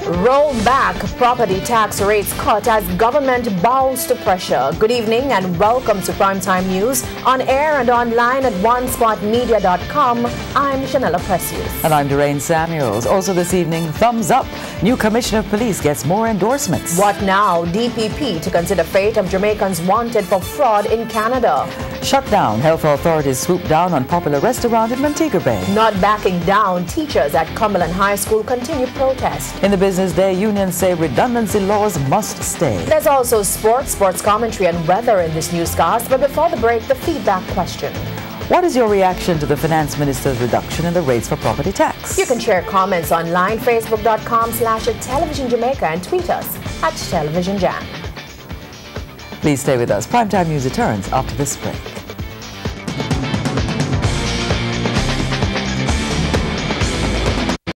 Roll back property tax rates cut as government bows to pressure. Good evening and welcome to Primetime News on air and online at onespotmedia.com. I'm Janella Precious. And I'm Doreen Samuels. Also this evening, thumbs up. New Commissioner of Police gets more endorsements. What now? DPP to consider fate of Jamaicans wanted for fraud in Canada. Shutdown. Health authorities swoop down on popular restaurant in Montego Bay. Not backing down. Teachers at Cumberland High School continue protest. In the Business Day, unions say redundancy laws must stay. There's also sports commentary and weather in this newscast. But before the break, the feedback question. What is your reaction to the Finance Minister's reduction in the rates for property tax? You can share comments online, facebook.com/@televisionjamaica and tweet us @televisionjam. Please stay with us. Primetime News returns after this break.